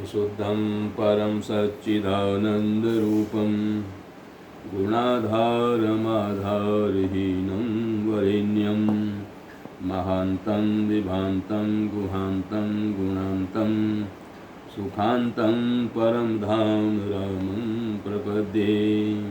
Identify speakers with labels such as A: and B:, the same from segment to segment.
A: विशुद्धं परं सच्चिदानन्दरूपं गुणाधारमाधारहीनं वरेण्यं महान्तं विभान्तं गुहान्तं गुणान्तं सुखान्तं परं धाम रामं प्रपद्ये।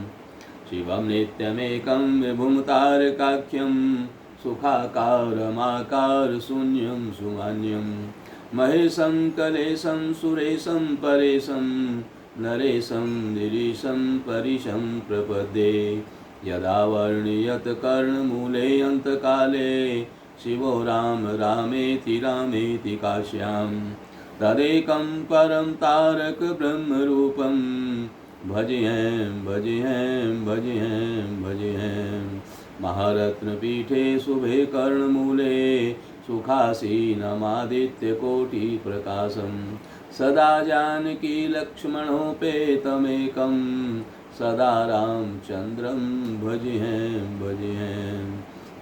A: शिवं नित्यमेकं विभुं तारकाख्यं सुखाकारमाकारशून्यं सुमान्यं महेशं कलेशं सुरेशं परेशं नरेशं गिरीशं परिशं प्रपद्ये। यदा वर्ण्यत कर्णमूले अन्तकाले शिवो राम रामेति रामेति काश्यां तदेकं परं तारक ब्रह्मरूपं भजेऽहं भजेऽहं भजेऽहं भजेऽहं। महारत्नपीठे शुभे कर्णमूले सुखासीनमादित्यकोटिप्रकाशं सदा जानकी लक्ष्मणोपेतमेकं सदा रामचन्द्रं भजेऽहं भजेऽहं।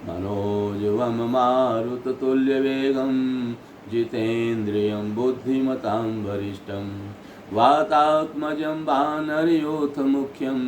A: मनोजवं मारुततुल्यवेगं जितेन्द्रियं बुद्धिमतां वरिष्ठं वातात्मजं वानरयोथमुख्यं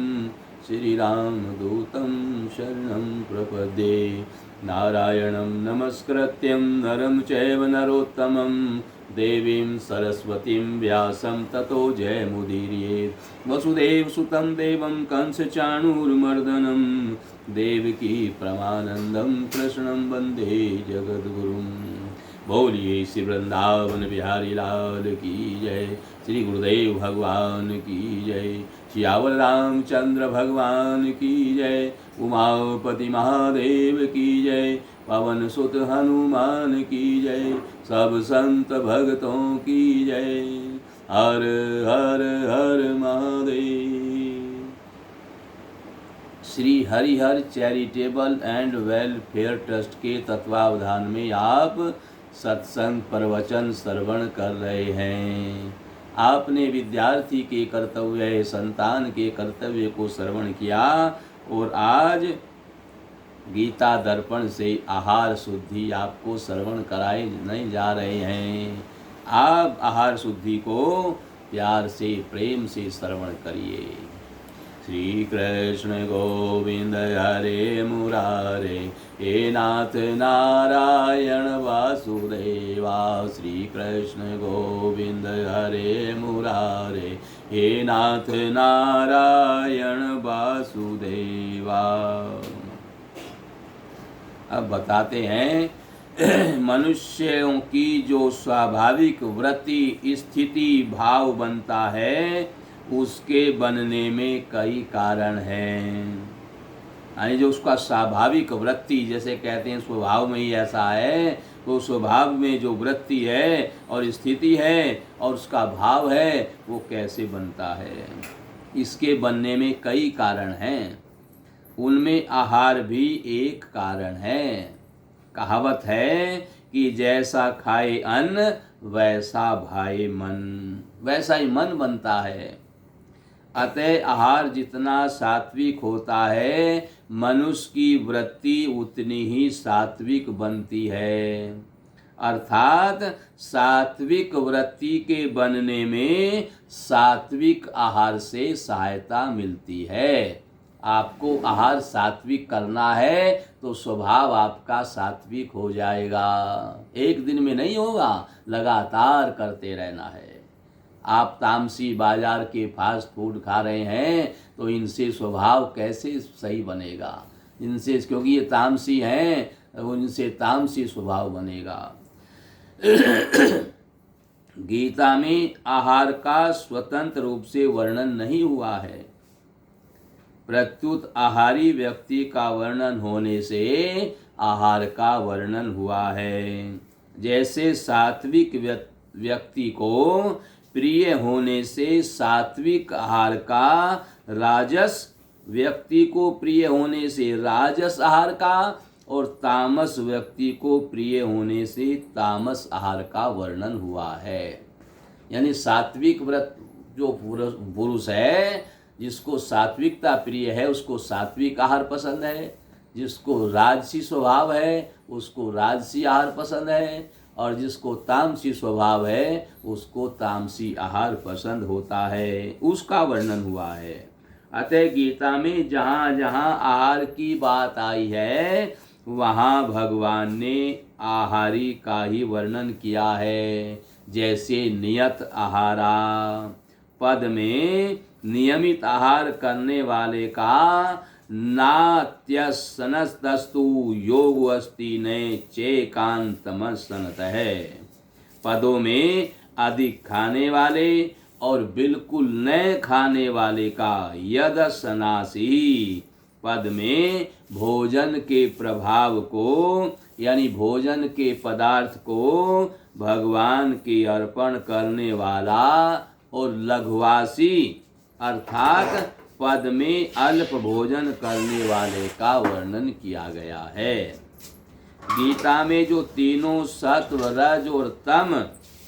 A: श्रीरामदूतं शरणं प्रपद्ये। नारायणं नमस्कृत्यं नरं चैव नरोत्तमं देवीं सरस्वतीं व्यासं ततो जयमुदीरयेत्। वसुदेवसुतं देवं कंसचाणूरमर्दनं देवकी परमानन्दं कृष्णं वन्दे जगद्गुरुं। बोलिए श्री वृंदावन बिहारी लाल की जय, श्री गुरुदेव भगवान की जय, सियावर रामचंद्र भगवान की जय, उमापति महादेव की जय, पवन सुत हनुमान की जय, सब संत भक्तों की जय। हर हर हर Mahadev. Shri Harihar charitable and welfare trust के तत्वावधान में आप सत्संग प्रवचन श्रवण कर रहे हैं। आपने विद्यार्थी के कर्तव्य, संतान के कर्तव्य को श्रवण किया और आज गीता दर्पण से आहार शुद्धि आपको श्रवण कराए नहीं जा रहे हैं। आप आहार शुद्धि को प्यार से प्रेम से श्रवण करिए। श्री कृष्ण गोविंद हरे मुरारे, हे नाथ नारायण वासुदेवा। श्री कृष्ण गोविंद हरे मुरारे, हे नाथ नारायण वासुदेवा। अब बताते हैं मनुष्यों की जो स्वाभाविक वृत्ति स्थिति भाव बनता है उसके बनने में कई कारण हैं। यानी जो उसका स्वाभाविक वृत्ति, जैसे कहते हैं स्वभाव में ही ऐसा है, तो स्वभाव में जो वृत्ति है और स्थिति है और उसका भाव है वो कैसे बनता है, इसके बनने में कई कारण हैं। उनमें आहार भी एक कारण है। कहावत है कि जैसा खाए अन्न वैसा भाए मन, वैसा ही मन बनता है। अतः आहार जितना सात्विक होता है मनुष्य की वृत्ति उतनी ही सात्विक बनती है। अर्थात सात्विक वृत्ति के बनने में सात्विक आहार से सहायता मिलती है। आपको आहार सात्विक करना है तो स्वभाव आपका सात्विक हो जाएगा। एक दिन में नहीं होगा, लगातार करते रहना है। आप तामसी बाजार के फास्ट फूड खा रहे हैं तो इनसे स्वभाव कैसे सही बनेगा? इनसे, क्योंकि ये तामसी हैं, इनसे तामसी स्वभाव बनेगा। गीता में आहार का स्वतंत्र रूप से वर्णन नहीं हुआ है, प्रत्युत आहारी व्यक्ति का वर्णन होने से आहार का वर्णन हुआ है। जैसे सात्विक व्यक्ति को प्रिय होने से सात्विक आहार का, राजस व्यक्ति को प्रिय होने से राजस आहार का, और तामस व्यक्ति को प्रिय होने से तामस आहार का वर्णन हुआ है। यानी सात्विक व्रत जो पुरुष है, जिसको सात्विकता प्रिय है उसको सात्विक आहार पसंद है, जिसको राजसी स्वभाव है उसको राजसी आहार पसंद है, और जिसको तामसी स्वभाव है उसको तामसी आहार पसंद होता है, उसका वर्णन हुआ है। अतः गीता में जहाँ जहाँ आहार की बात आई है वहाँ भगवान ने आहारी का ही वर्णन किया है। जैसे नियत आहारा, पद में नियमित आहार करने वाले का नात्यसनस्तस्तु योग अस्ति ने चेकांतमसनत है। पदों में अधिक खाने वाले और बिल्कुल न खाने वाले का यदसनासी, पद में भोजन के प्रभाव को यानी भोजन के पदार्थ को भगवान के अर्पण करने वाला और लघुवासी अर्थात पद में अल्प भोजन करने वाले का वर्णन किया गया है। गीता में जो तीनों सत्व रज और तम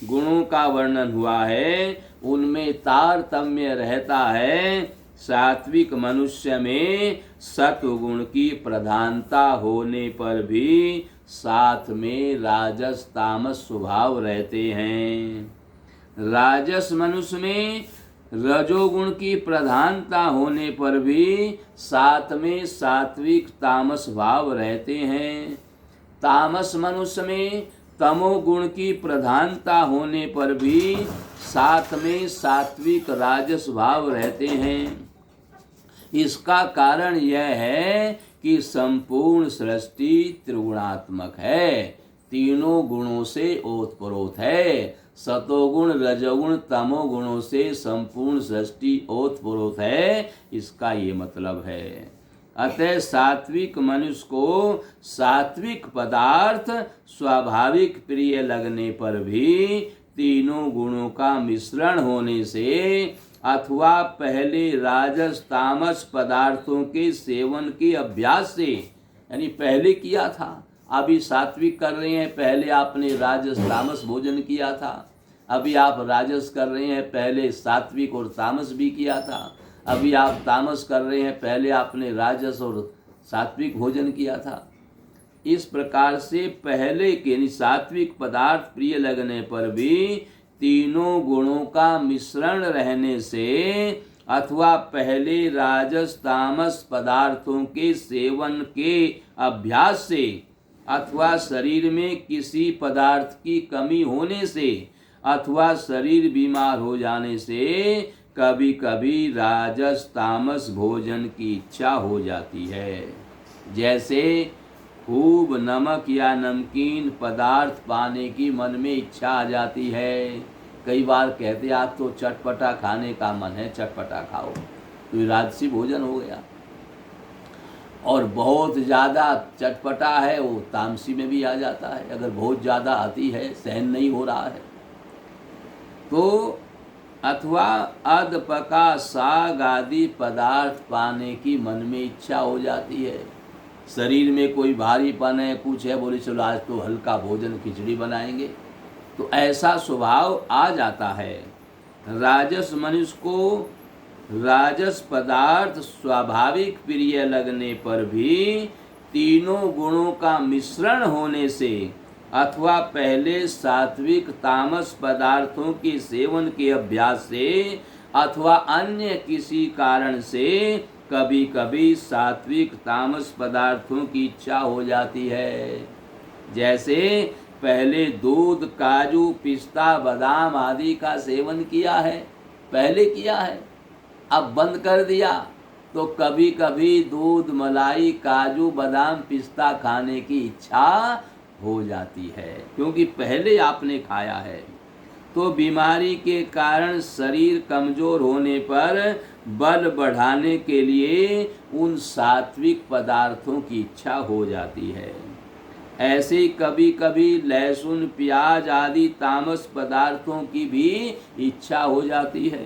A: गुणों का वर्णन हुआ है उनमें तारतम्य रहता है। सात्विक मनुष्य में सत्व गुण की प्रधानता होने पर भी साथ में राजस तामस स्वभाव रहते हैं। राजस मनुष्य में रजोगुण की प्रधानता होने पर भी साथ में सात्विक तामस भाव रहते हैं। तामस मनुष्य में तमोगुण की प्रधानता होने पर भी साथ में सात्विक राजस भाव रहते हैं। इसका कारण यह है कि संपूर्ण सृष्टि त्रिगुणात्मक है, तीनों गुणों से ओतप्रोत है। सतोगुण रजोगुण तमोगुणों से संपूर्ण सृष्टि ओतप्रोत है, इसका ये मतलब है। अतः सात्विक मनुष्य को सात्विक पदार्थ स्वाभाविक प्रिय लगने पर भी तीनों गुणों का मिश्रण होने से अथवा पहले राजस तामस पदार्थों के सेवन के अभ्यास से, यानी पहले किया था अभी सात्विक कर रहे हैं, पहले आपने राजस तामस भोजन किया था, अभी आप राजस कर रहे हैं, पहले सात्विक और तामस भी किया था, अभी आप तामस कर रहे हैं, पहले आपने राजस और सात्विक भोजन किया था। इस प्रकार से पहले के सात्विक पदार्थ प्रिय लगने पर भी तीनों गुणों का मिश्रण रहने से अथवा पहले राजस तामस पदार्थों के सेवन के अभ्यास से अथवा शरीर में किसी पदार्थ की कमी होने से अथवा शरीर बीमार हो जाने से कभी कभी राजस तामस भोजन की इच्छा हो जाती है। जैसे खूब नमक या नमकीन पदार्थ पाने की मन में इच्छा आ जाती है। कई बार कहते आज तो चटपटा खाने का मन है, चटपटा खाओ, तो ये राजसी भोजन हो गया। और बहुत ज़्यादा चटपटा है वो तामसी में भी आ जाता है। अगर बहुत ज़्यादा आती है, सहन नहीं हो रहा है तो अथवा अधपका साग आदि पदार्थ पाने की मन में इच्छा हो जाती है। शरीर में कोई भारीपन है, कुछ है, बोले चलो आज तो हल्का भोजन खिचड़ी बनाएंगे, तो ऐसा स्वभाव आ जाता है। राजस मनुष्य को राजस पदार्थ स्वाभाविक प्रिय लगने पर भी तीनों गुणों का मिश्रण होने से अथवा पहले सात्विक तामस पदार्थों के सेवन के अभ्यास से अथवा अन्य किसी कारण से कभी कभी सात्विक तामस पदार्थों की इच्छा हो जाती है। जैसे पहले दूध काजू पिस्ता बादाम आदि का सेवन किया है, पहले किया है, अब बंद कर दिया, तो कभी कभी दूध मलाई काजू बादाम पिस्ता खाने की इच्छा हो जाती है, क्योंकि पहले आपने खाया है। तो बीमारी के कारण शरीर कमजोर होने पर बल बढ़ाने के लिए उन सात्विक पदार्थों की इच्छा हो जाती है। ऐसे कभी कभी लहसुन प्याज आदि तामस पदार्थों की भी इच्छा हो जाती है।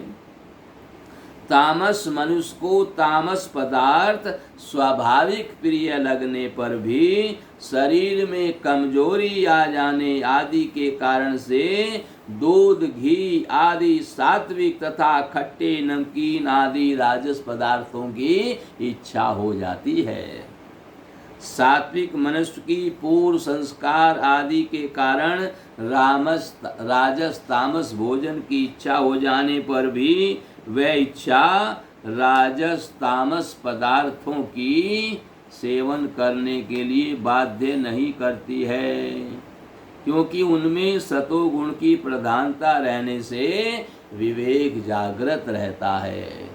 A: तामस मनुष्य को तामस पदार्थ स्वाभाविक प्रिय लगने पर भी शरीर में कमजोरी आ जाने आदि के कारण से दूध घी आदि सात्विक तथा खट्टे नमकीन आदि राजस पदार्थों की इच्छा हो जाती है। सात्विक मनुष्य की पूर्व संस्कार आदि के कारण राजस तामस भोजन की इच्छा हो जाने पर भी वह इच्छा राजस तामस पदार्थों की सेवन करने के लिए बाध्य नहीं करती है, क्योंकि उनमें सतोगुण की प्रधानता रहने से विवेक जागृत रहता है।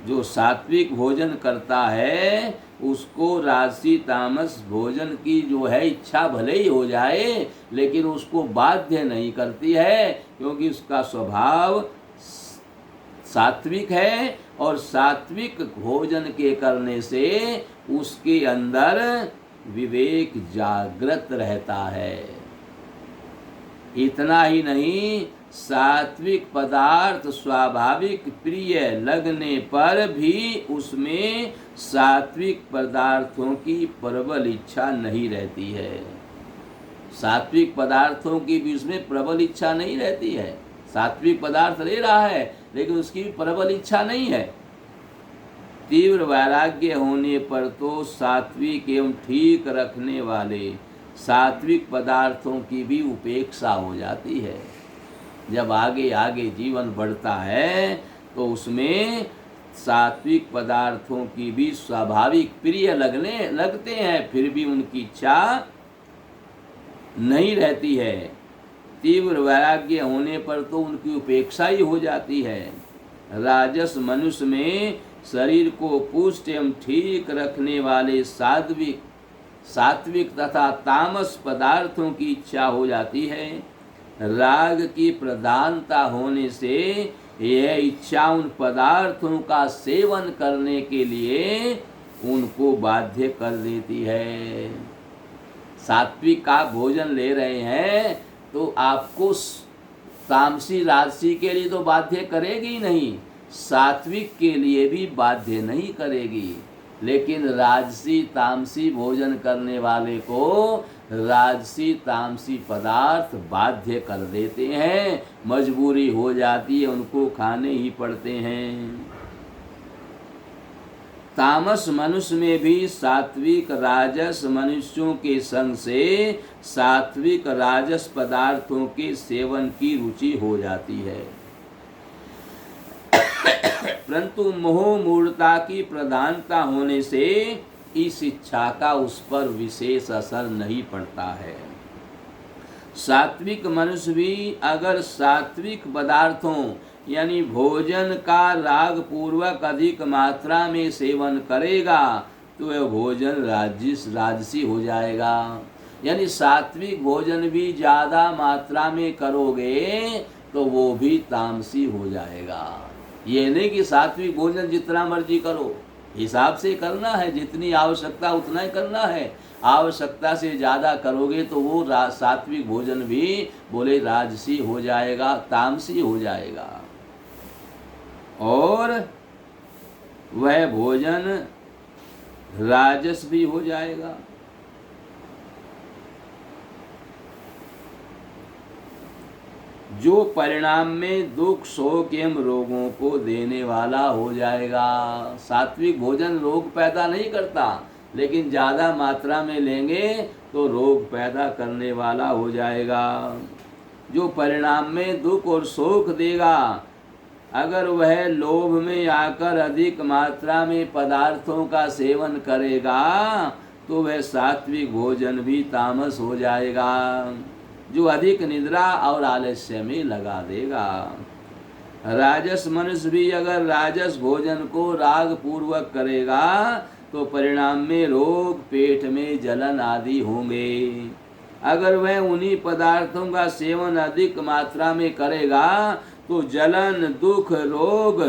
A: जो सात्विक भोजन करता है उसको राजसी तामस भोजन की जो है इच्छा भले ही हो जाए, लेकिन उसको बाध्य नहीं करती है, क्योंकि उसका स्वभाव सात्विक है और सात्विक भोजन के करने से उसके अंदर विवेक जागृत रहता है। इतना ही नहीं, सात्विक पदार्थ स्वाभाविक प्रिय लगने पर भी उसमें सात्विक पदार्थों की प्रबल इच्छा नहीं रहती है। सात्विक पदार्थों की भी उसमें प्रबल इच्छा नहीं रहती है। सात्विक पदार्थ ले रहा है लेकिन उसकी भी प्रबल इच्छा नहीं है। तीव्र वैराग्य होने पर तो सात्विक एवं ठीक रखने वाले सात्विक पदार्थों की भी उपेक्षा हो जाती है। जब आगे आगे जीवन बढ़ता है तो उसमें सात्विक पदार्थों की भी स्वाभाविक प्रिय लगते हैं, फिर भी उनकी इच्छा नहीं रहती है। तीव्र वैराग्य होने पर तो उनकी उपेक्षा ही हो जाती है। राजस मनुष्य में शरीर को पुष्ट एवं ठीक रखने वाले सात्विक तथा तामस पदार्थों की इच्छा हो जाती है। राग की प्रधानता होने से यह इच्छा उन पदार्थों का सेवन करने के लिए उनको बाध्य कर देती है। सात्विक का भोजन ले रहे हैं तो आपको तामसी राजसी के लिए तो बाध्य करेगी ही नहीं, सात्विक के लिए भी बाध्य नहीं करेगी। लेकिन राजसी तामसी भोजन करने वाले को राजसी तामसी पदार्थ बाध्य कर देते हैं, मजबूरी हो जाती है, उनको खाने ही पड़ते हैं। तामस मनुष्य में भी सात्विक राजस मनुष्यों के संग से सात्विक राजस पदार्थों के सेवन की रुचि हो जाती है, परंतु मोह मूढ़ता की प्रधानता होने से इस इच्छा का उस पर विशेष असर नहीं पड़ता है। सात्विक मनुष्य भी अगर सात्विक पदार्थों यानी भोजन का राग पूर्वक अधिक मात्रा में सेवन करेगा तो वह भोजन राजसी हो जाएगा। यानी सात्विक भोजन भी ज़्यादा मात्रा में करोगे तो वो भी तामसी हो जाएगा। ये नहीं कि सात्विक भोजन जितना मर्जी करो, हिसाब से करना है, जितनी आवश्यकता उतना ही करना है। आवश्यकता से ज़्यादा करोगे तो वो सात्विक भोजन भी बोले राजसी हो जाएगा, तामसी हो जाएगा, और वह भोजन राजस भी हो जाएगा। जो परिणाम में दुख शोक एवं रोगों को देने वाला हो जाएगा। सात्विक भोजन रोग पैदा नहीं करता, लेकिन ज़्यादा मात्रा में लेंगे तो रोग पैदा करने वाला हो जाएगा। जो परिणाम में दुख और शोक देगा, अगर वह लोभ में आकर अधिक मात्रा में पदार्थों का सेवन करेगा तो वह सात्विक भोजन भी तामस हो जाएगा। जो अधिक निद्रा और आलस्य में लगा देगा। राजस मनुष्य भी अगर राजस भोजन को राग पूर्वक करेगा तो परिणाम में रोग, पेट में जलन आदि होंगे। अगर वह उन्हीं पदार्थों का सेवन अधिक मात्रा में करेगा तो जलन, दुख, रोग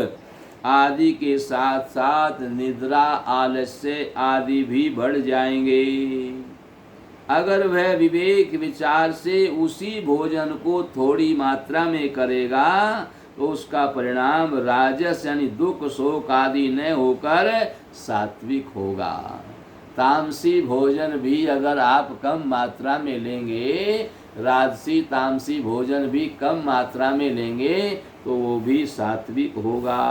A: आदि के साथ साथ निद्रा, आलस्य आदि भी बढ़ जाएंगे। अगर वह विवेक विचार से उसी भोजन को थोड़ी मात्रा में करेगा तो उसका परिणाम राजस यानी दुख शोक आदि न होकर सात्विक होगा। तामसी भोजन भी अगर आप कम मात्रा में लेंगे, राजसी तामसी भोजन भी कम मात्रा में लेंगे तो वो भी सात्विक होगा।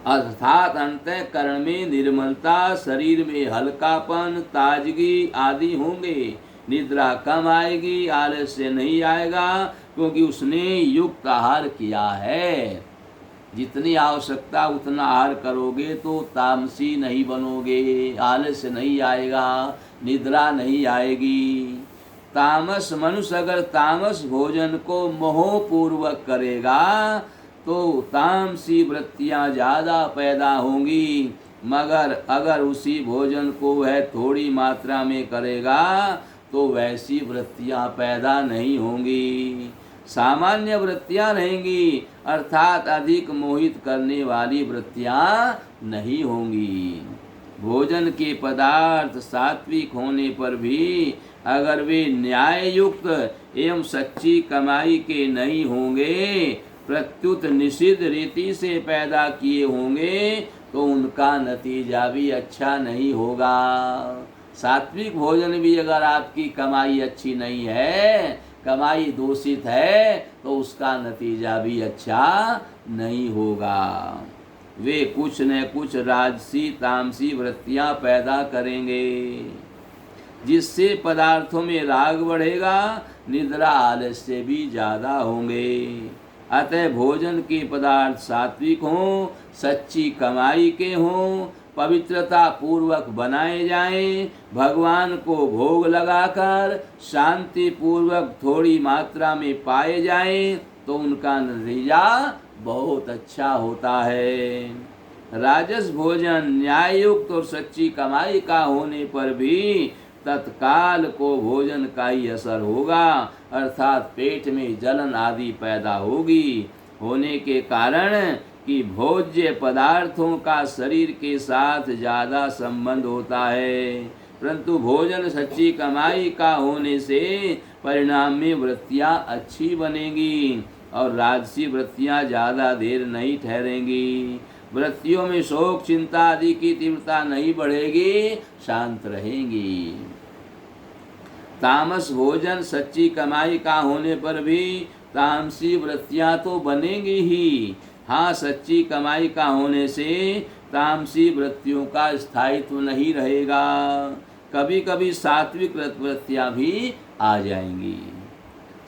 A: अर्थात अंतःकरण में निर्मलता, शरीर में हल्कापन, ताजगी आदि होंगे। निद्रा कम आएगी, आलस्य नहीं आएगा, क्योंकि उसने युक्त आहार किया है। जितनी आवश्यकता उतना आहार करोगे तो तामसी नहीं बनोगे, आलस्य नहीं आएगा, निद्रा नहीं आएगी। तामस मनुष्य अगर तामस भोजन को मोहपूर्वक करेगा तो तामसी वृत्तियां ज़्यादा पैदा होंगी, मगर अगर उसी भोजन को वह थोड़ी मात्रा में करेगा तो वैसी वृत्तियां पैदा नहीं होंगी, सामान्य वृत्तियां रहेंगी, अर्थात अधिक मोहित करने वाली वृत्तियां नहीं होंगी। भोजन के पदार्थ सात्विक होने पर भी अगर वे न्याय युक्त एवं सच्ची कमाई के नहीं होंगे, प्रत्युत निषिद्ध रीति से पैदा किए होंगे, तो उनका नतीजा भी अच्छा नहीं होगा। सात्विक भोजन भी अगर आपकी कमाई अच्छी नहीं है, कमाई दूषित है, तो उसका नतीजा भी अच्छा नहीं होगा। वे कुछ न कुछ राजसी तामसी वृत्तियां पैदा करेंगे, जिससे पदार्थों में राग बढ़ेगा, निद्रा आलस्य भी ज़्यादा होंगे। अतः भोजन के पदार्थ सात्विक हों, सच्ची कमाई के हों, पवित्रता पूर्वक बनाए जाएं, भगवान को भोग लगाकर शांति पूर्वक थोड़ी मात्रा में पाए जाएं, तो उनका नतीजा बहुत अच्छा होता है। राजस भोजन न्याययुक्त और सच्ची कमाई का होने पर भी तत्काल को भोजन का ही असर होगा, अर्थात पेट में जलन आदि पैदा होगी, होने के कारण कि भोज्य पदार्थों का शरीर के साथ ज़्यादा संबंध होता है। परंतु भोजन सच्ची कमाई का होने से परिणाम में वृत्तियाँ अच्छी बनेंगी और राजसी वृत्तियाँ ज़्यादा देर नहीं ठहरेंगी। वृत्तियों में शोक चिंता आदि की तीव्रता नहीं बढ़ेगी, शांत रहेंगी। तामस भोजन सच्ची कमाई का होने पर भी तामसी वृत्तियाँ तो बनेंगी ही। हाँ, सच्ची कमाई का होने से तामसी वृत्तियों का स्थायित्व नहीं रहेगा, कभी कभी सात्विक वृत्तियाँ भी आ जाएंगी।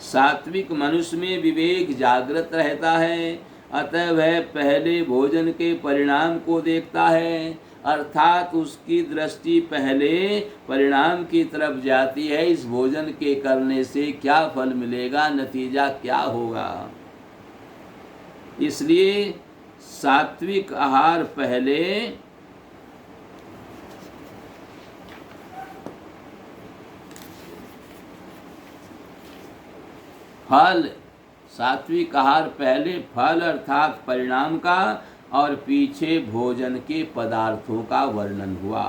A: सात्विक मनुष्य में विवेक जागृत रहता है, अतः वह पहले भोजन के परिणाम को देखता है, अर्थात उसकी दृष्टि पहले परिणाम की तरफ जाती है। इस भोजन के करने से क्या फल मिलेगा, नतीजा क्या होगा। इसलिए सात्विक आहार पहले फल, सात्विक आहार पहले फल अर्थात परिणाम का और पीछे भोजन के पदार्थों का वर्णन हुआ।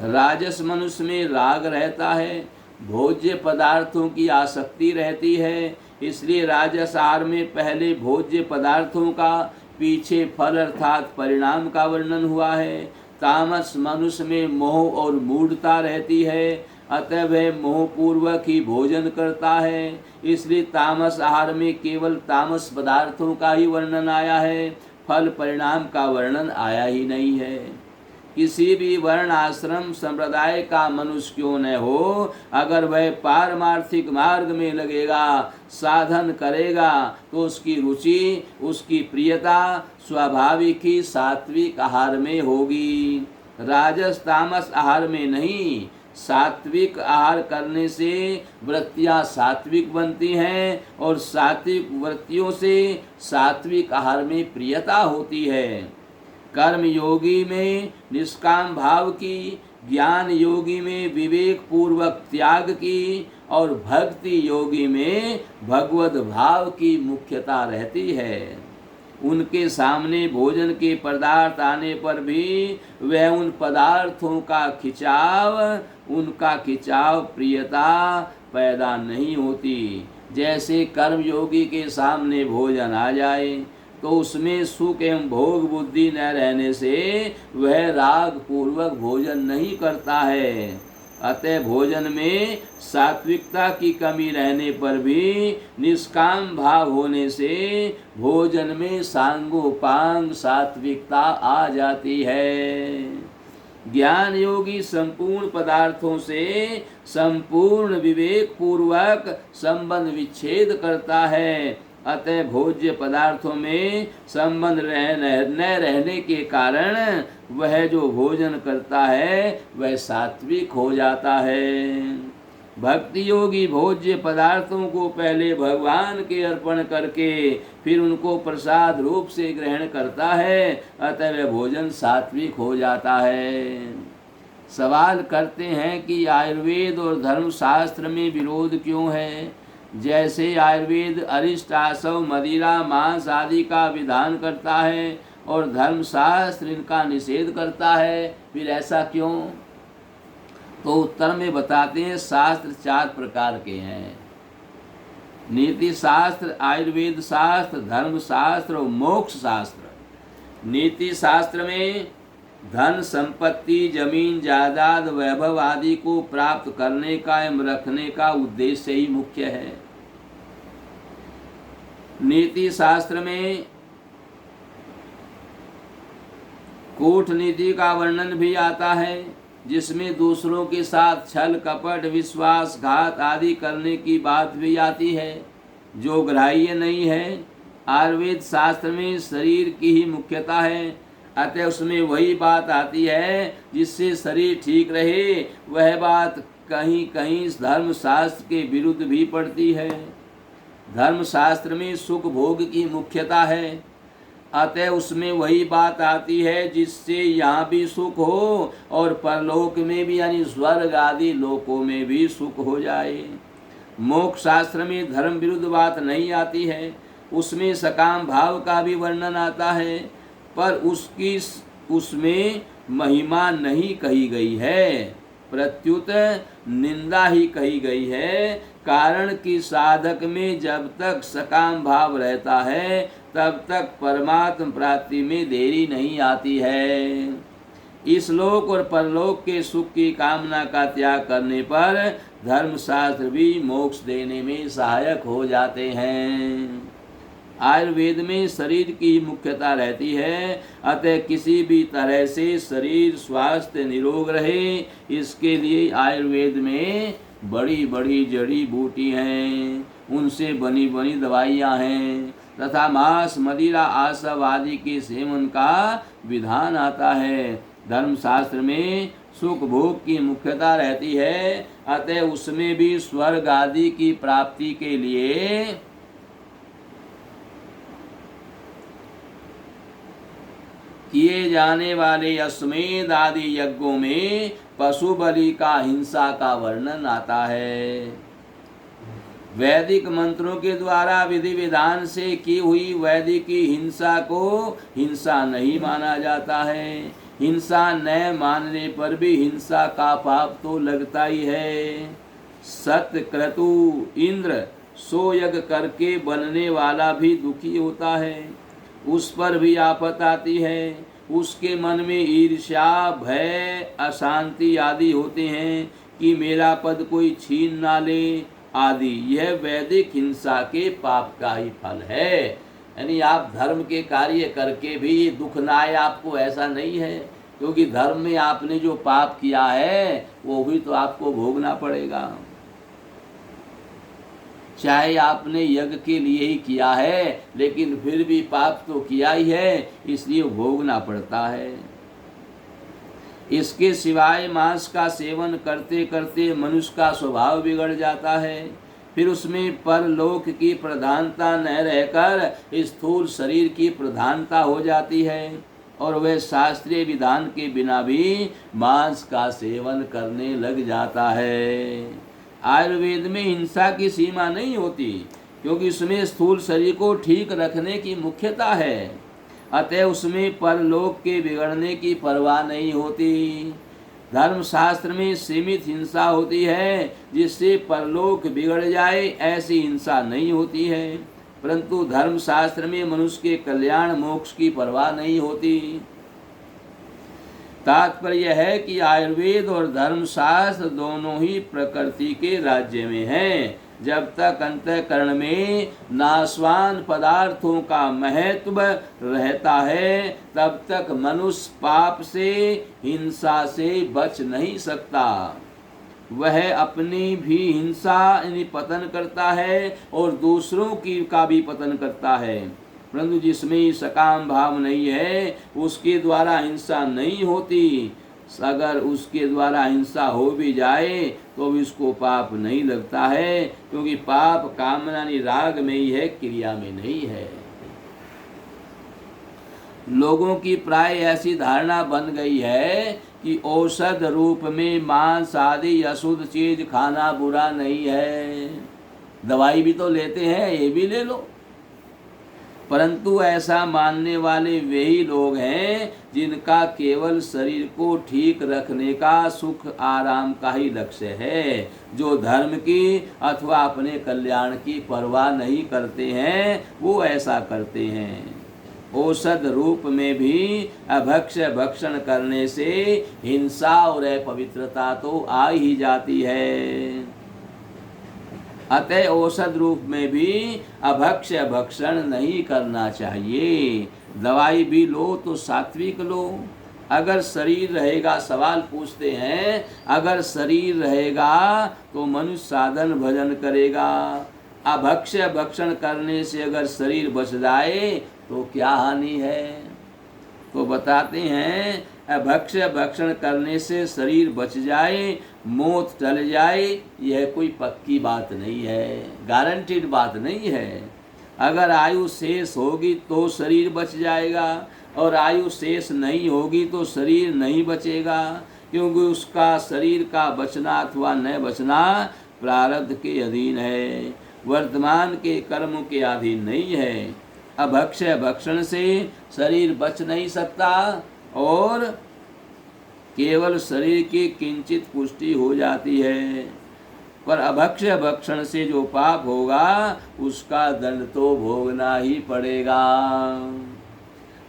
A: राजस मनुष्य में राग रहता है, भोज्य पदार्थों की आसक्ति रहती है, इसलिए राजस आहार में पहले भोज्य पदार्थों का, पीछे फल अर्थात परिणाम का वर्णन हुआ है। तामस मनुष्य में मोह और मूढ़ता रहती है, अतः वह मोहपूर्वक ही भोजन करता है, इसलिए तामस आहार में केवल तामस पदार्थों का ही वर्णन आया है, फल परिणाम का वर्णन आया ही नहीं है। किसी भी वर्ण आश्रम संप्रदाय का मनुष्य क्यों न हो, अगर वह पारमार्थिक मार्ग में लगेगा, साधन करेगा, तो उसकी रुचि, उसकी प्रियता स्वाभाविक ही सात्विक आहार में होगी, राजस तामस आहार में नहीं। सात्विक आहार करने से वृत्तियाँ सात्विक बनती हैं और सात्विक वृत्तियों से सात्विक आहार में प्रियता होती है। कर्म योगी में निष्काम भाव की, ज्ञान योगी में विवेक पूर्वक त्याग की और भक्ति योगी में भगवत भाव की मुख्यता रहती है। उनके सामने भोजन के पदार्थ आने पर भी वह उन पदार्थों का खिंचाव, उनका खिंचाव प्रियता पैदा नहीं होती। जैसे कर्म योगी के सामने भोजन आ जाए तो उसमें सुख एवं भोग बुद्धि न रहने से वह राग पूर्वक भोजन नहीं करता है, अतः भोजन में सात्विकता की कमी रहने पर भी निष्काम भाव होने से भोजन में सांगोपांग सात्विकता आ जाती है। ज्ञान योगी संपूर्ण पदार्थों से संपूर्ण विवेक पूर्वक संबंध विच्छेद करता है। अतः भोज्य पदार्थों में संबंध न रहने के कारण वह जो भोजन करता है वह सात्विक हो जाता है। भक्ति योगी भोज्य पदार्थों को पहले भगवान के अर्पण करके फिर उनको प्रसाद रूप से ग्रहण करता है, अतः वह भोजन सात्विक हो जाता है। सवाल करते हैं कि आयुर्वेद और धर्मशास्त्र में विरोध क्यों है? जैसे आयुर्वेद अरिष्ट, आसव, मदिरा, मांस आदि का विधान करता है और धर्मशास्त्र इनका निषेध करता है, फिर ऐसा क्यों? तो उत्तर में बताते हैं शास्त्र 4 प्रकार के हैं। नीति शास्त्र, आयुर्वेद शास्त्र, धर्म शास्त्र और मोक्ष शास्त्र। नीति शास्त्र में धन, संपत्ति, जमीन, जायदाद, वैभव आदि को प्राप्त करने का एवं रखने का उद्देश्य ही मुख्य है। नीति शास्त्र में कूटनीति का वर्णन भी आता है, जिसमें दूसरों के साथ छल, कपट, विश्वासघात आदि करने की बात भी आती है, जो ग्राह्य नहीं है। आयुर्वेद शास्त्र में शरीर की ही मुख्यता है, अतः उसमें वही बात आती है जिससे शरीर ठीक रहे। वह बात कहीं कहीं धर्म शास्त्र के विरुद्ध भी पड़ती है। धर्म शास्त्र में सुख भोग की मुख्यता है, अतः उसमें वही बात आती है जिससे यहाँ भी सुख हो और परलोक में भी यानी स्वर्ग आदि लोकों में भी सुख हो जाए। मोक्ष शास्त्र में धर्म विरुद्ध बात नहीं आती है, उसमें सकाम भाव का भी वर्णन आता है, पर उसमें महिमा नहीं कही गई है, प्रत्युत निंदा ही कही गई है। कारण कि साधक में जब तक सकाम भाव रहता है तब तक परमात्म प्राप्ति में देरी नहीं आती है। इस लोक और परलोक के सुख की कामना का त्याग करने पर धर्मशास्त्र भी मोक्ष देने में सहायक हो जाते हैं। आयुर्वेद में शरीर की मुख्यता रहती है, अतः किसी भी तरह से शरीर स्वास्थ्य निरोग रहे, इसके लिए आयुर्वेद में बड़ी बड़ी जड़ी बूटी हैं, उनसे बनी बनी दवाइयाँ हैं तथा मांस, मदिरा, आसव आदि के सेवन का विधान आता है। धर्मशास्त्र में सुख भोग की मुख्यता रहती है, अतः उसमें भी स्वर्ग आदि की प्राप्ति के लिए किए जाने वाले अश्वमेध आदि यज्ञों में पशु बलि का हिंसा का वर्णन आता है। वैदिक मंत्रों के द्वारा विधि विधान से की हुई वैदिक की हिंसा को हिंसा नहीं माना जाता है। हिंसा न मानने पर भी हिंसा का पाप तो लगता ही है। सत्य क्रतु इंद्र सो यज्ञ करके बनने वाला भी दुखी होता है, उस पर भी आफत आती है। उसके मन में ईर्ष्या, भय, अशांति आदि होते हैं कि मेरा पद कोई छीन ना ले आदि। यह वैदिक हिंसा के पाप का ही फल है। यानी आप धर्म के कार्य करके भी ये दुख ना आए आपको, ऐसा नहीं है, क्योंकि धर्म में आपने जो पाप किया है वो भी तो आपको भोगना पड़ेगा। चाहे आपने यज्ञ के लिए ही किया है, लेकिन फिर भी पाप तो किया ही है, इसलिए भोगना पड़ता है। इसके सिवाय मांस का सेवन करते करते मनुष्य का स्वभाव बिगड़ जाता है। फिर उसमें परलोक की प्रधानता न रहकर स्थूल शरीर की प्रधानता हो जाती है और वह शास्त्रीय विधान के बिना भी मांस का सेवन करने लग जाता है। आयुर्वेद में हिंसा की सीमा नहीं होती, क्योंकि उसमें स्थूल शरीर को ठीक रखने की मुख्यता है, अतः उसमें परलोक के बिगड़ने की परवाह नहीं होती। धर्मशास्त्र में सीमित हिंसा होती है, जिससे परलोक बिगड़ जाए, ऐसी हिंसा नहीं होती है। परंतु धर्मशास्त्र में मनुष्य के कल्याण मोक्ष की परवाह नहीं होती। तात्पर्य है कि आयुर्वेद और धर्मशास्त्र दोनों ही प्रकृति के राज्य में हैं। जब तक अंतःकरण में नाशवान पदार्थों का महत्व रहता है तब तक मनुष्य पाप से, हिंसा से बच नहीं सकता। वह अपनी भी हिंसा पतन करता है और दूसरों की का भी पतन करता है। परंतु जिसमें सकाम भाव नहीं है उसके द्वारा हिंसा नहीं होती। अगर उसके द्वारा हिंसा हो भी जाए तो भी उसको पाप नहीं लगता है, क्योंकि पाप कामना राग में ही है, क्रिया में नहीं है। लोगों की प्राय ऐसी धारणा बन गई है कि औषध रूप में मांस आदि अशुद्ध चीज खाना बुरा नहीं है। दवाई भी तो लेते हैं, ये भी ले लो। परंतु ऐसा मानने वाले वे ही लोग हैं जिनका केवल शरीर को ठीक रखने का सुख आराम का ही लक्ष्य है, जो धर्म की अथवा अपने कल्याण की परवाह नहीं करते हैं, वो ऐसा करते हैं। औषध रूप में भी अभक्ष्य भक्षण करने से हिंसा और अपवित्रता तो आ ही जाती है। अतः औषध रूप में भी अभक्ष्य भक्षण नहीं करना चाहिए। दवाई भी लो तो सात्विक लो। अगर शरीर रहेगा, सवाल पूछते हैं, अगर शरीर रहेगा तो मनुष्य साधन भजन करेगा। अभक्ष्य भक्षण करने से अगर शरीर बच जाए तो क्या हानि है? तो बताते हैं अभक्ष्य भक्षण करने से शरीर बच जाए, मौत टल जाए, यह कोई पक्की बात नहीं है, गारंटीड बात नहीं है। अगर आयु शेष होगी तो शरीर बच जाएगा और आयु शेष नहीं होगी तो शरीर नहीं बचेगा, क्योंकि उसका शरीर का बचना अथवा न बचना प्रारब्ध के अधीन है, वर्तमान के कर्म के अधीन नहीं है। अभक्ष्य भक्षण से शरीर बच नहीं सकता और केवल शरीर की किंचित पुष्टि हो जाती है, पर अभक्ष्य भक्षण से जो पाप होगा उसका दंड तो भोगना ही पड़ेगा।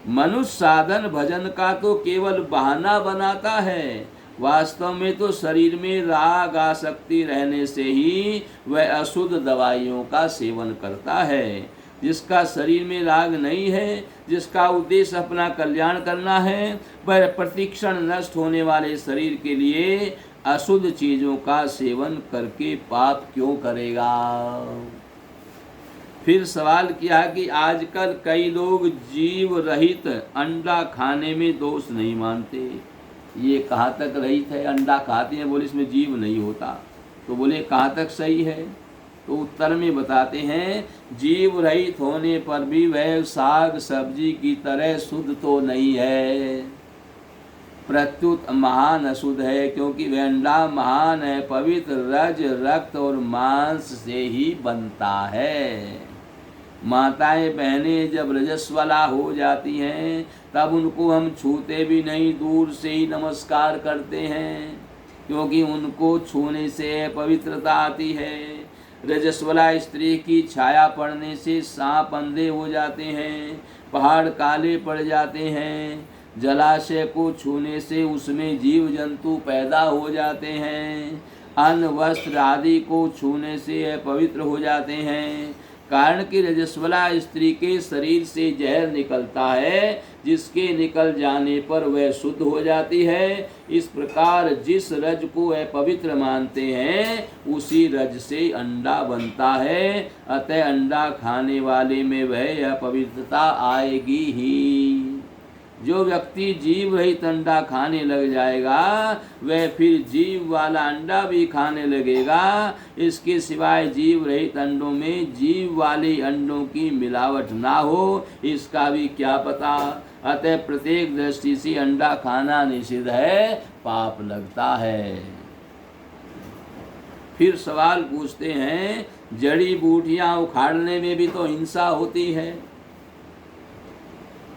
A: मनुष्य साधन भजन का तो केवल बहाना बनाता है, वास्तव में तो शरीर में राग आसक्ति रहने से ही वह अशुद्ध दवाइयों का सेवन करता है। जिसका शरीर में राग नहीं है, जिसका उद्देश्य अपना कल्याण करना है, वह प्रतिक्षण नष्ट होने वाले शरीर के लिए अशुद्ध चीजों का सेवन करके पाप क्यों करेगा? फिर सवाल किया कि आजकल कई लोग जीव रहित अंडा खाने में दोष नहीं मानते। ये कहाँ तक रहित है? अंडा खाते हैं, बोले इसमें जीव नहीं होता, तो बोले कहाँ तक सही है? तो उत्तर में बताते हैं जीव रहित होने पर भी वह साग सब्जी की तरह शुद्ध तो नहीं है, प्रत्युत महान अशुद्ध है, क्योंकि वह अंडा महान है, पवित्र रज रक्त और मांस से ही बनता है। माताएं बहनें जब रजस्वला हो जाती हैं तब उनको हम छूते भी नहीं, दूर से ही नमस्कार करते हैं, क्योंकि उनको छूने से पवित्रता आती है। रजस्वला स्त्री की छाया पड़ने से सांप अंधे हो जाते हैं, पहाड़ काले पड़ जाते हैं, जलाशय को छूने से उसमें जीव जंतु पैदा हो जाते हैं, अन्न वस्त्र आदि को छूने से अपवित्र हो जाते हैं। कारण कि रजस्वला स्त्री के शरीर से जहर निकलता है, जिसके निकल जाने पर वह शुद्ध हो जाती है। इस प्रकार जिस रज को अपवित्र मानते हैं उसी रज से अंडा बनता है, अतः अंडा खाने वाले में वह अपवित्रता आएगी ही। जो व्यक्ति जीव रहित अंडा खाने लग जाएगा वह फिर जीव वाला अंडा भी खाने लगेगा। इसके सिवाय जीव रहित अंडों में जीव वाले अंडों की मिलावट ना हो, इसका भी क्या पता। अतः प्रत्येक दृष्टि से अंडा खाना निषिद्ध है, पाप लगता है। फिर सवाल पूछते हैं जड़ी बूटियां उखाड़ने में भी तो हिंसा होती है,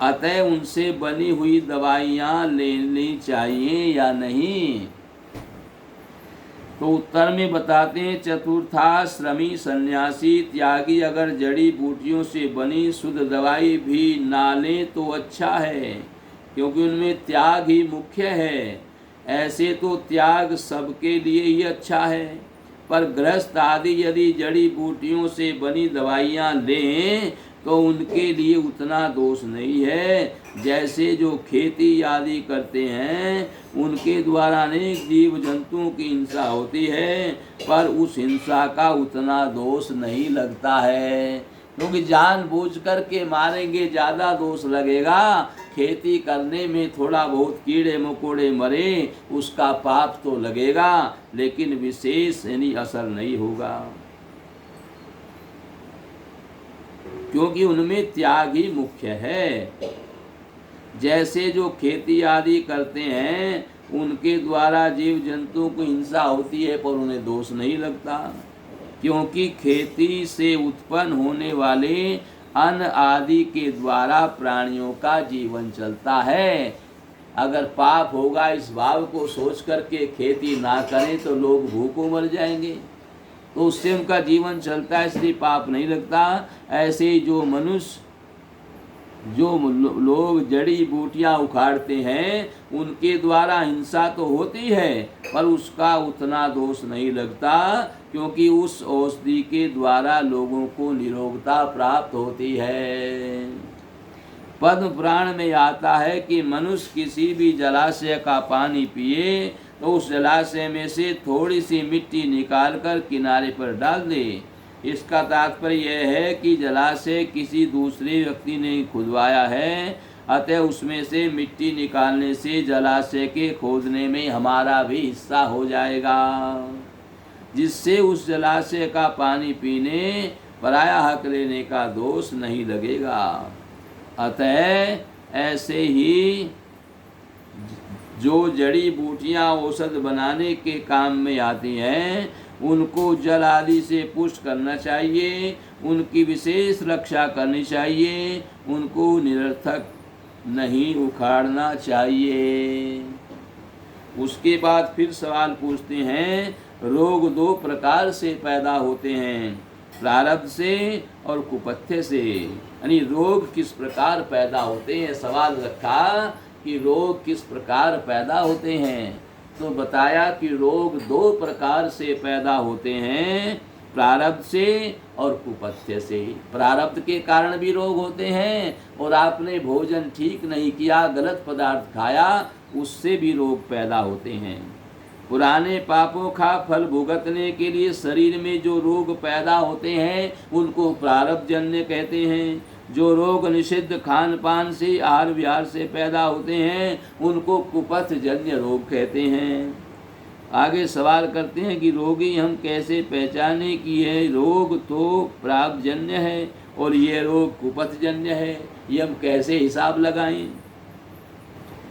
A: अतः उनसे बनी हुई दवाइयाँ लेनी चाहिए या नहीं? तो उत्तर में बताते हैं चतुर्थाश्रमी सन्यासी त्यागी अगर जड़ी बूटियों से बनी शुद्ध दवाई भी ना लें तो अच्छा है, क्योंकि उनमें त्याग ही मुख्य है। ऐसे तो त्याग सबके लिए ही अच्छा है, पर गृहस्थ आदि यदि जड़ी बूटियों से बनी दवाइयाँ लें तो उनके लिए उतना दोष नहीं है। जैसे जो खेती आदि करते हैं उनके द्वारा अनेक जीव जंतुओं की हिंसा होती है, पर उस हिंसा का उतना दोष नहीं लगता है, क्योंकि जानबूझ कर के मारेंगे ज़्यादा दोष लगेगा। खेती करने में थोड़ा बहुत कीड़े मकोड़े मरे उसका पाप तो लगेगा, लेकिन विशेष यानी असर नहीं होगा, क्योंकि उनमें त्याग ही मुख्य है। जैसे जो खेती आदि करते हैं उनके द्वारा जीव जंतुओं को हिंसा होती है, पर उन्हें दोष नहीं लगता, क्योंकि खेती से उत्पन्न होने वाले अन्न आदि के द्वारा प्राणियों का जीवन चलता है। अगर पाप होगा इस भाव को सोच करके खेती ना करें तो लोग भूखों मर जाएंगे, तो उससे उनका जीवन चलता है, इसलिए पाप नहीं लगता। ऐसे ही जो मनुष्य जो लोग जड़ी बूटियां उखाड़ते हैं उनके द्वारा हिंसा तो होती है, पर उसका उतना दोष नहीं लगता, क्योंकि उस औषधि के द्वारा लोगों को निरोगता प्राप्त होती है। पद्म पुराण में आता है कि मनुष्य किसी भी जलाशय का पानी पिए तो उस जलाशय में से थोड़ी सी मिट्टी निकालकर किनारे पर डाल दे। इसका तात्पर्य यह है कि जलाशय किसी दूसरे व्यक्ति ने खुदवाया है, अतः उसमें से मिट्टी निकालने से जलाशय के खोदने में हमारा भी हिस्सा हो जाएगा, जिससे उस जलाशय का पानी पीने पराया हक लेने का दोष नहीं लगेगा। अतः ऐसे ही जो जड़ी बूटियां औषध बनाने के काम में आती हैं उनको जल आदि से पुष्ट करना चाहिए, उनकी विशेष रक्षा करनी चाहिए, उनको निरर्थक नहीं उखाड़ना चाहिए। उसके बाद फिर सवाल पूछते हैं, रोग दो प्रकार से पैदा होते हैं, प्रारब्ध से और कुपथ्य से। यानी रोग किस प्रकार पैदा होते हैं, सवाल रखा कि रोग किस प्रकार पैदा होते हैं, तो बताया कि रोग दो प्रकार से पैदा होते हैं, प्रारब्ध से और कुपथ्य से। प्रारब्ध के कारण भी रोग होते हैं, और आपने भोजन ठीक नहीं किया, गलत पदार्थ खाया, उससे भी रोग पैदा होते हैं। पुराने पापों का फल भुगतने के लिए शरीर में जो रोग पैदा होते हैं उनको प्रारब्धजन्य कहते हैं। जो रोग निषिद्ध खान पान से आहार विहार से पैदा होते हैं उनको कुपथजन्य रोग कहते हैं। आगे सवाल करते हैं कि रोगी हम कैसे पहचाने कि यह रोग तो प्रारब्धजन्य है और ये रोग कुपथजन्य है, ये हम कैसे हिसाब लगाएं?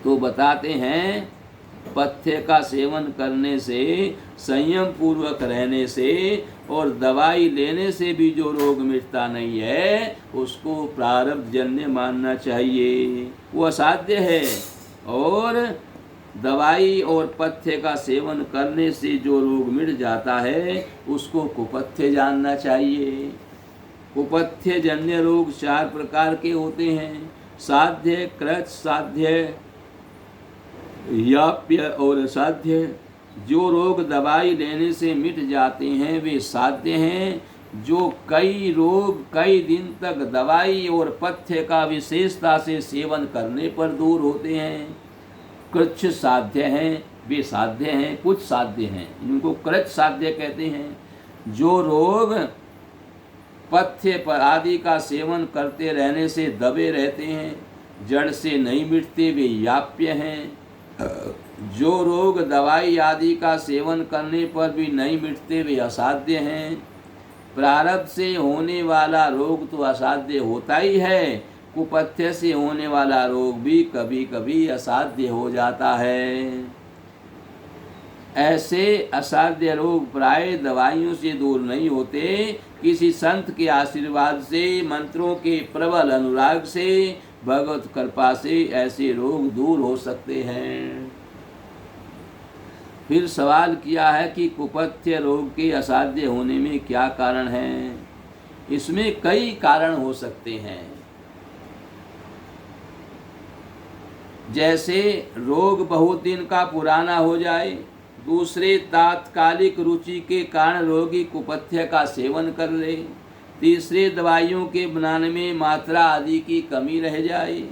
A: तो बताते हैं, पथ्य का सेवन करने से, संयम पूर्वक रहने से और दवाई लेने से भी जो रोग मिटता नहीं है उसको प्रारब्धजन्य मानना चाहिए, वो असाध्य है। और दवाई और पथ्य का सेवन करने से जो रोग मिट जाता है उसको कुपथ्य जानना चाहिए। कुपथ्यजन्य रोग 4 प्रकार के होते हैं, साध्य, कृच, साध्य, याप्य और असाध्य। जो रोग दवाई लेने से मिट जाते हैं वे साध्य हैं। जो कई रोग कई दिन तक दवाई और पथ्य का विशेषता से सेवन करने पर दूर होते हैं, कृच्छ साध्य हैं, वे साध्य हैं, कुछ साध्य हैं, इनको कृच साध्य कहते हैं। जो रोग पथ्य पर आदि का सेवन करते रहने से दबे रहते हैं, जड़ से नहीं मिटते, वे याप्य हैं। जो रोग दवाई आदि का सेवन करने पर भी नहीं मिटते, वे असाध्य हैं। प्रारब्ध से होने वाला रोग तो असाध्य होता ही है, कुपथ्य से होने वाला रोग भी कभी कभी असाध्य हो जाता है। ऐसे असाध्य रोग प्राय दवाइयों से दूर नहीं होते, किसी संत के आशीर्वाद से, मंत्रों के प्रबल अनुराग से, भगवत कृपा से ऐसे रोग दूर हो सकते हैं। फिर सवाल किया है कि कुपथ्य रोग के असाध्य होने में क्या कारण है? इसमें कई कारण हो सकते हैं। जैसे रोग बहुत दिन का पुराना हो जाए, दूसरे तात्कालिक रुचि के कारण रोगी कुपथ्य का सेवन कर ले, तीसरे दवाइयों के बनाने में मात्रा आदि की कमी रह जाए,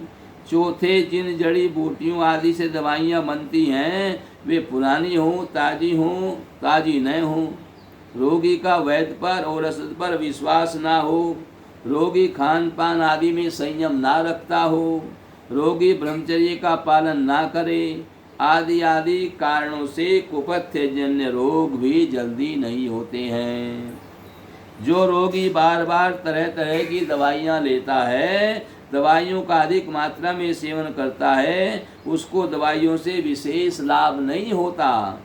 A: चौथे जिन जड़ी बूटियों आदि से दवाइयाँ बनती हैं वे पुरानी हों, ताज़ी न हों, रोगी का वैद्य पर और औषध पर विश्वास ना हो, रोगी खान पान आदि में संयम ना रखता हो, रोगी ब्रह्मचर्य का पालन ना करे, आदि आदि कारणों से कुपथ्य जन्य रोग भी जल्दी नहीं होते हैं। जो रोगी बार बार तरह तरह की दवाइयाँ लेता है, दवाइयों का अधिक मात्रा में सेवन करता है, उसको दवाइयों से विशेष लाभ नहीं होता,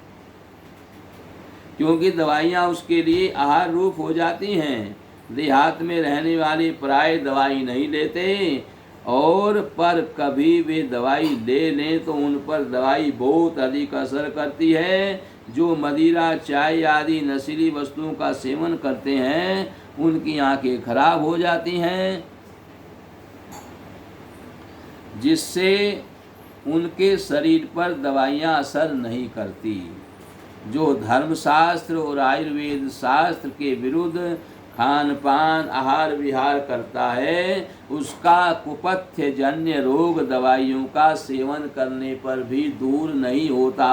A: क्योंकि दवाइयाँ उसके लिए आहार रूप हो जाती हैं। देहात में रहने वाले प्राय दवाई नहीं लेते, और पर कभी वे दवाई ले लें तो उन पर दवाई बहुत अधिक असर करती है। जो मदिरा, चाय आदि नशीली वस्तुओं का सेवन करते हैं उनकी आंखें खराब हो जाती हैं, जिससे उनके शरीर पर दवाइयाँ असर नहीं करती। जो धर्मशास्त्र और आयुर्वेद शास्त्र के विरुद्ध खान पान आहार विहार करता है, उसका कुपथ्य जन्य रोग दवाइयों का सेवन करने पर भी दूर नहीं होता।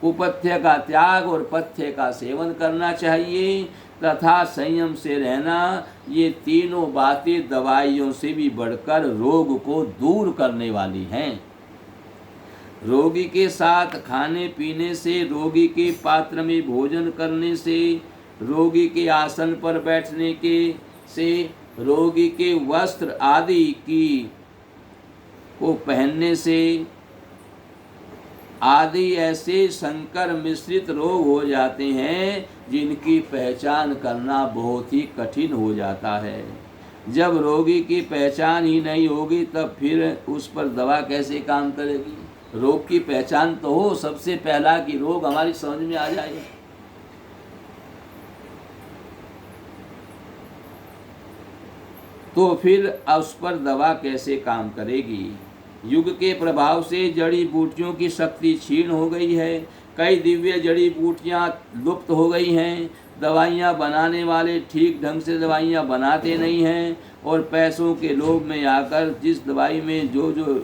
A: कुपथ्य का त्याग और पथ्य का सेवन करना चाहिए तथा संयम से रहना, ये तीनों बातें दवाइयों से भी बढ़कर रोग को दूर करने वाली हैं। रोगी के साथ खाने पीने से, रोगी के पात्र में भोजन करने से, रोगी के आसन पर बैठने के से, रोगी के वस्त्र आदि की को पहनने से आदि ऐसे संकर मिश्रित रोग हो जाते हैं जिनकी पहचान करना बहुत ही कठिन हो जाता है। जब रोगी की पहचान ही नहीं होगी तब फिर उस पर दवा कैसे काम करेगी। रोग की पहचान तो हो सबसे पहला कि रोग हमारी समझ में आ जाए। तो फिर उस पर दवा कैसे काम करेगी। युग के प्रभाव से जड़ी बूटियों की शक्ति क्षीण हो गई है, कई दिव्य जड़ी बूटियाँ लुप्त हो गई हैं, दवाइयाँ बनाने वाले ठीक ढंग से दवाइयाँ बनाते नहीं हैं और पैसों के लोभ में आकर जिस दवाई में जो जो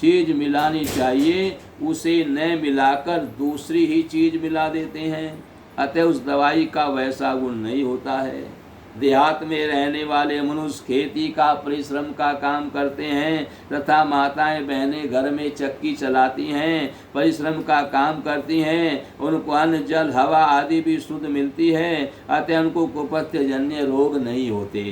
A: चीज़ मिलानी चाहिए उसे न मिलाकर दूसरी ही चीज़ मिला देते हैं, अतः उस दवाई का वैसा गुण नहीं होता है। देहात में रहने वाले मनुष्य खेती का परिश्रम का काम करते हैं तथा माताएं बहनें घर में चक्की चलाती हैं, परिश्रम का काम करती हैं, उनको अन्न जल हवा आदि भी शुद्ध मिलती है, अतः उनको कुपथ्य जन्य रोग नहीं होते।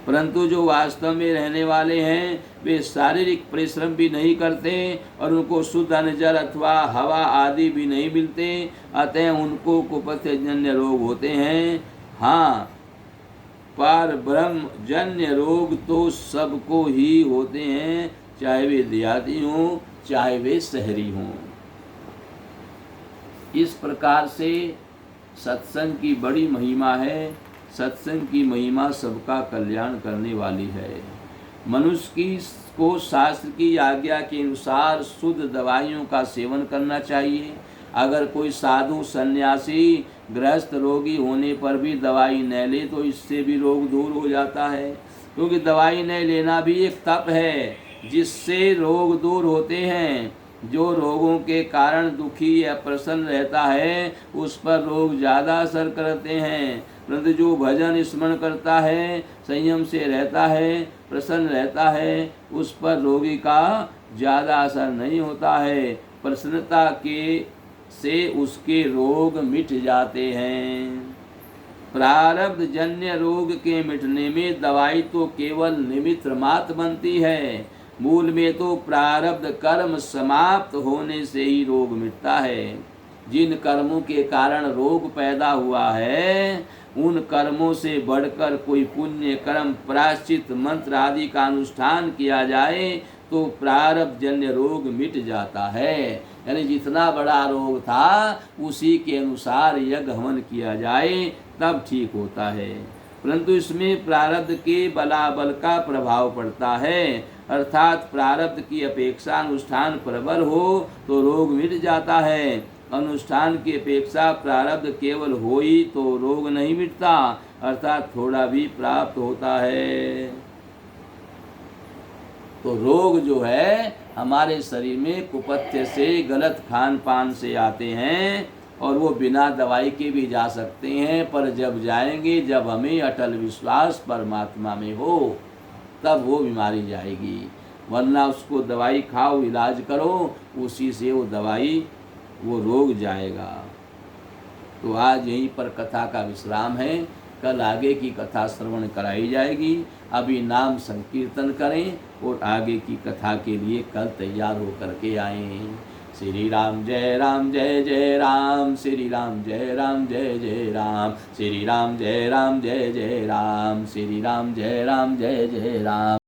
A: परंतु जो वास्तव में रहने वाले हैं वे शारीरिक परिश्रम भी नहीं करते और उनको शुद्ध अन्न जल अथवा हवा आदि भी नहीं मिलते, अतः उनको कुपथ्य जन्य रोग होते हैं। हाँ, पर ब्रह्म जन्य रोग तो सबको ही होते हैं, चाहे वे देहाती हों चाहे वे शहरी हों। इस प्रकार से सत्संग की बड़ी महिमा है। सत्संग की महिमा सबका कल्याण करने वाली है। मनुष्य को शास्त्र की आज्ञा के अनुसार शुद्ध दवाइयों का सेवन करना चाहिए। अगर कोई साधु सन्यासी गृहस्थ रोगी होने पर भी दवाई न ले तो इससे भी रोग दूर हो जाता है, क्योंकि दवाई न लेना भी एक तप है जिससे रोग दूर होते हैं। जो रोगों के कारण दुखी या प्रसन्न रहता है उस पर रोग ज़्यादा असर करते हैं, परंतु जो भजन स्मरण करता है, संयम से रहता है, प्रसन्न रहता है, उस पर रोगी का ज़्यादा असर नहीं होता है। प्रसन्नता के से उसके रोग मिट जाते हैं। प्रारब्ध जन्य रोग के मिटने में दवाई तो केवल निमित्त मात्र बनती है, मूल में तो प्रारब्ध कर्म समाप्त होने से ही रोग मिटता है। जिन कर्मों के कारण रोग पैदा हुआ है उन कर्मों से बढ़कर कोई पुण्य कर्म, प्रायश्चित मंत्र आदि का अनुष्ठान किया जाए तो प्रारब्ध जन्य रोग मिट जाता है। यानी जितना बड़ा रोग था उसी के अनुसार यज्ञ हवन किया जाए तब ठीक होता है, परंतु इसमें प्रारब्ध के बलाबल का प्रभाव पड़ता है, अर्थात प्रारब्ध की अपेक्षा अनुष्ठान प्रबल हो तो रोग मिट जाता है। अनुष्ठान की अपेक्षा प्रारब्ध केवल हो ही तो रोग नहीं मिटता, अर्थात थोड़ा भी प्राप्त होता है। तो रोग जो है हमारे शरीर में कुपथ्य से, गलत खान पान से आते हैं और वो बिना दवाई के भी जा सकते हैं, पर जब जाएंगे, जब हमें अटल विश्वास परमात्मा में हो, तब वो बीमारी जाएगी। वरना उसको दवाई खाओ, इलाज करो, उसी से वो दवाई, वो रोग जाएगा। तो आज यहीं पर कथा का विश्राम है। कल आगे की कथा श्रवण कराई जाएगी। अभी नाम संकीर्तन करें और आगे की कथा के लिए कल तैयार होकर के आएँ। श्री राम जय राम जय जय राम, श्री राम जय राम जय जय राम, श्री राम जय राम जय जय राम, श्री राम जय राम जय जय राम।